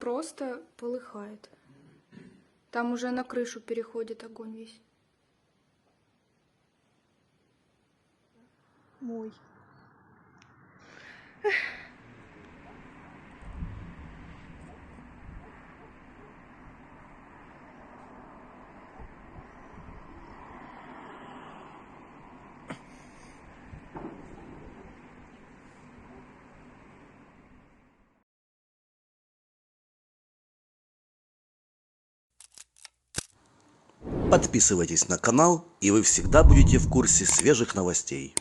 просто полыхает. Там уже на крышу переходит огонь весь. Мой. Подписывайтесь на канал, и вы всегда будете в курсе свежих новостей.